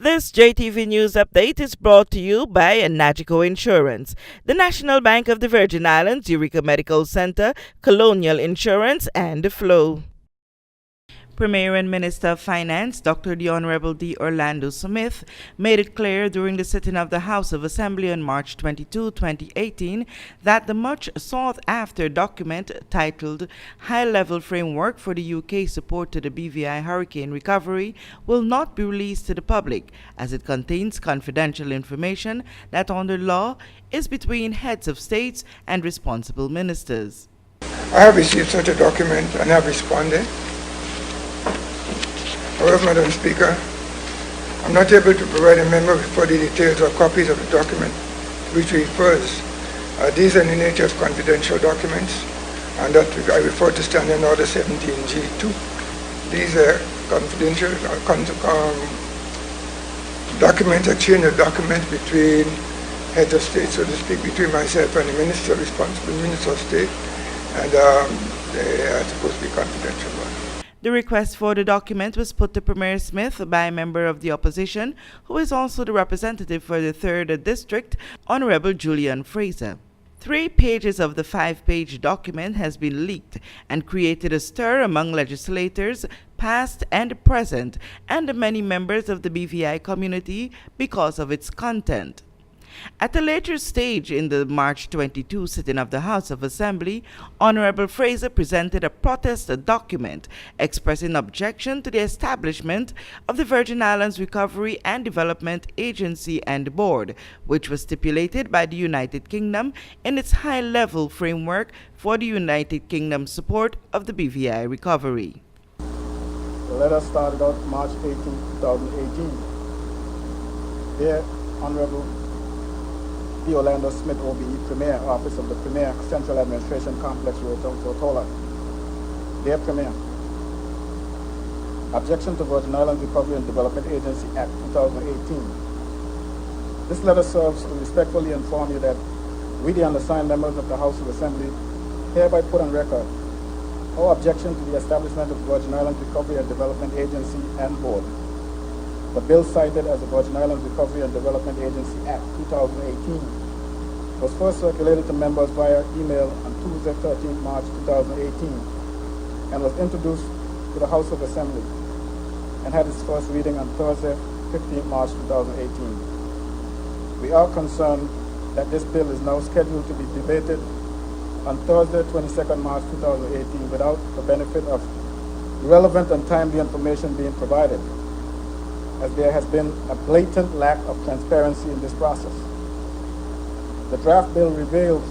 This JTV News Update is brought to you by Nagico Insurance, the National Bank of the Virgin Islands, Eureka Medical Center, Colonial Insurance, and Flow. Premier and Minister of Finance, Dr. the Honorable D. Orlando Smith, made it clear during the sitting of the House of Assembly on March 22, 2018, that the much sought-after document titled High-Level Framework for the UK Support to the BVI Hurricane Recovery will not be released to the public, as it contains confidential information that under law is between heads of states and responsible ministers. I have received such a document and have responded. However, Madam Speaker, I'm not able to provide a member with further details or copies of the document which refers. These are in the nature of confidential documents, and that I refer to Standing Order 17G2. These are confidential documents, exchange of documents between heads of state, so to speak, between myself and the minister, responsible minister of state, and they are supposed to be confidential. The request for the document was put to Premier Smith by a member of the opposition, who is also the representative for the 3rd District, Honorable Julian Fraser. 3 pages of the 5-page document has been leaked and created a stir among legislators, past and present, and many members of the BVI community because of its content. At a later stage in the March 22 sitting of the House of Assembly, Honorable Fraser presented a protest document expressing objection to the establishment of the Virgin Islands Recovery and Development Agency and Board, which was stipulated by the United Kingdom in its high-level framework for the United Kingdom support of the BVI recovery. The letter started out March 18, 2018. Dear Honorable D. Orlando Smith, OBE, Premier, Office of the Premier, Central Administration Complex, Rotorua. Dear Premier, objection to Virgin Islands Recovery and Development Agency Act 2018. This letter serves to respectfully inform you that we, the undersigned members of the House of Assembly, hereby put on record our objection to the establishment of the Virgin Islands Recovery and Development Agency and Board. The bill cited as the Virgin Islands Recovery and Development Agency Act 2018 was first circulated to members via email on Tuesday, 13 March 2018 and was introduced to the House of Assembly and had its first reading on Thursday, 15 March 2018. We are concerned that this bill is now scheduled to be debated on Thursday, 22 March 2018 without the benefit of relevant and timely information being provided, as there has been a blatant lack of transparency in this process. The draft bill reveals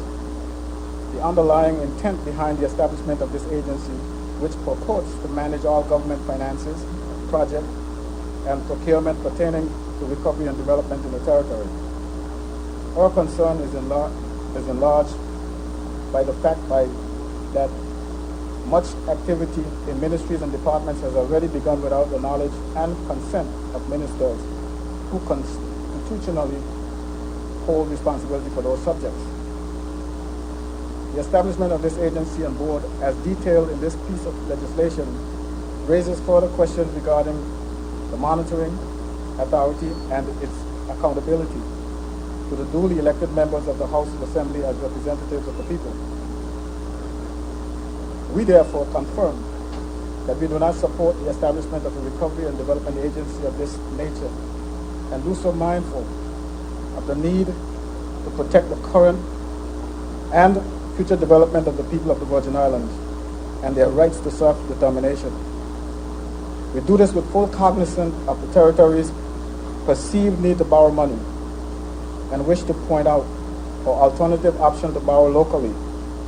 the underlying intent behind the establishment of this agency, which purports to manage all government finances, project, and procurement pertaining to recovery and development in the territory. Our concern is enlarged by the fact that much activity in ministries and departments has already begun without the knowledge and consent of ministers who constitutionally hold responsibility for those subjects. The establishment of this agency and board, as detailed in this piece of legislation, raises further questions regarding the monitoring authority and its accountability to the duly elected members of the House of Assembly as representatives of the people. We therefore confirm that we do not support the establishment of a recovery and development agency of this nature, and do so mindful of the need to protect the current and future development of the people of the Virgin Islands and their rights to self-determination. We do this with full cognizance of the territory's perceived need to borrow money and wish to point out our alternative option to borrow locally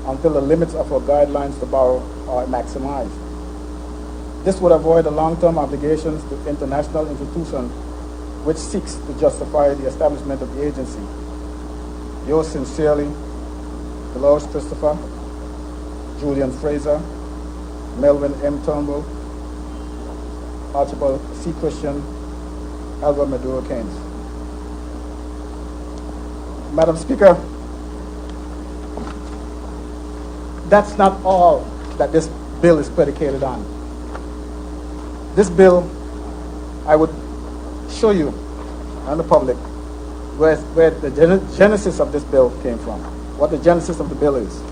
until the limits of our guidelines to borrow are maximized. This would avoid the long-term obligations to international institutions which seeks to justify the establishment of the agency. Yours sincerely, Dolores Christopher, Julian Fraser, Melvin M. Turnbull, Archibald C. Christian, Alva Maduro Keynes. Madam Speaker, that's not all that this bill is predicated on. This bill, I would show you and the public where the genesis of this bill came from, what the genesis of the bill is.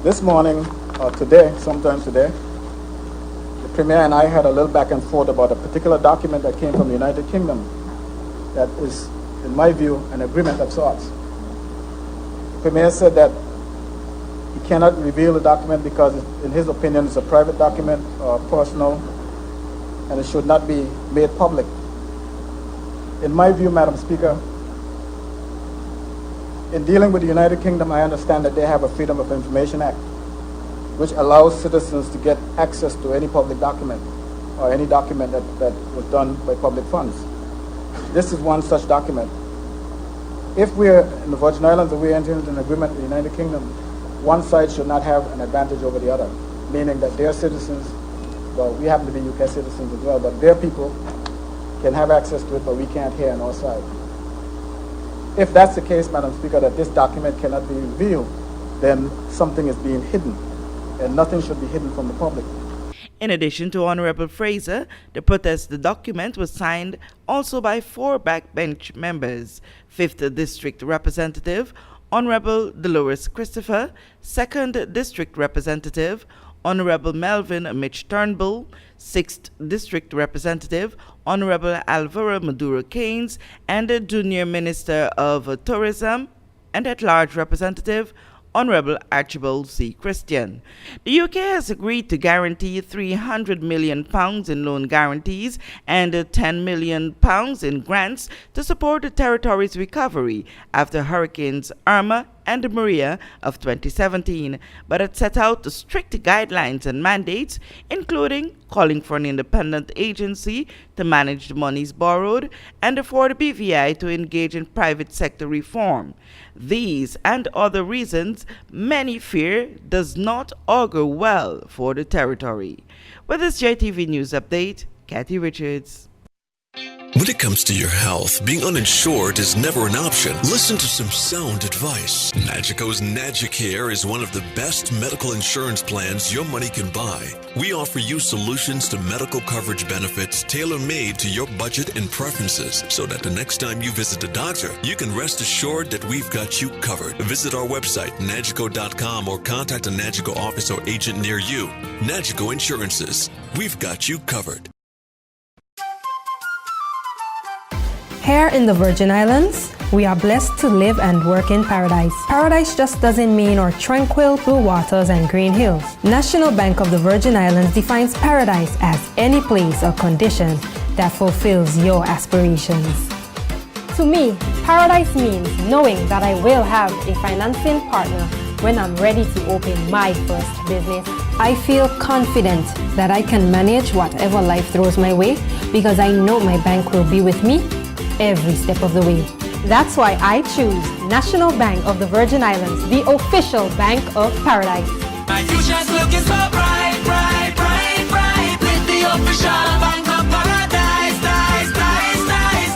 This morning, or today, sometime today, the Premier and I had a little back and forth about a particular document that came from the United Kingdom that is, in my view, an agreement of sorts. The Premier said that he cannot reveal the document because, in his opinion, it's a private document or personal, and it should not be made public. In my view, Madam Speaker, in dealing with the United Kingdom, I understand that they have a Freedom of Information Act, which allows citizens to get access to any public document or any document that was done by public funds. This is one such document. If we're in the Virgin Islands and we're entering into an agreement with the United Kingdom, one side should not have an advantage over the other, meaning that their citizens, well, we happen to be UK citizens as well, but their people can have access to it, but we can't here on our side. If that's the case, Madam Speaker, that this document cannot be revealed, then something is being hidden, and nothing should be hidden from the public. In addition to Honorable Fraser, the protest document was signed also by 4 backbench members: 5th District Representative Honorable Dolores Christopher, 2nd District Representative Honorable Melvin Mitch Turnbull, 6th District Representative Honorable Alvaro Maduro Keynes, and the Junior Minister of Tourism and at-large Representative Honorable Archibald C. Christian. The UK has agreed to guarantee £300 million in loan guarantees and £10 million in grants to support the territory's recovery after Hurricanes Irma and Maria of 2017, but it set out the strict guidelines and mandates, including calling for an independent agency to manage the monies borrowed and for the BVI to engage in private sector reform. These and other reasons many fear does not augur well for the territory. With this JTV News Update, Kathy Richards. When it comes to your health, being uninsured is never an option. Listen to some sound advice. Nagico's Nagicare is one of the best medical insurance plans your money can buy. We offer you solutions to medical coverage benefits tailor-made to your budget and preferences, so that the next time you visit a doctor, you can rest assured that we've got you covered. Visit our website, nagico.com, or contact a Nagico office or agent near you. Nagico Insurances. We've got you covered. Here in the Virgin Islands, we are blessed to live and work in paradise. Paradise just doesn't mean our tranquil blue waters and green hills. National Bank of the Virgin Islands defines paradise as any place or condition that fulfills your aspirations. To me, paradise means knowing that I will have a financing partner when I'm ready to open my first business. I feel confident that I can manage whatever life throws my way because I know my bank will be with me every step of the way. That's why I choose National Bank of the Virgin Islands, the official bank of paradise. My future's looking so bright, bright, bright, bright, with the official bank of paradise, paradise.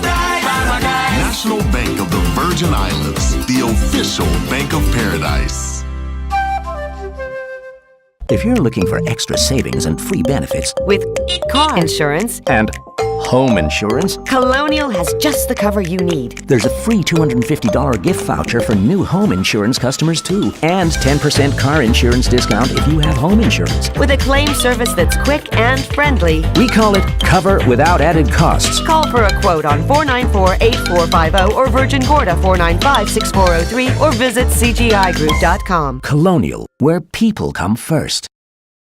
National Bank of the Virgin Islands, the official bank of paradise. If you're looking for extra savings and free benefits with car insurance and home insurance, Colonial has just the cover you need. There's a free $250 gift voucher for new home insurance customers too, and 10% car insurance discount if you have home insurance. With a claim service that's quick and friendly. We call it Cover Without Added Costs. Call for a quote on 494-8450 or Virgin Gorda 495-6403 or visit cgigroup.com. Colonial, where people come first.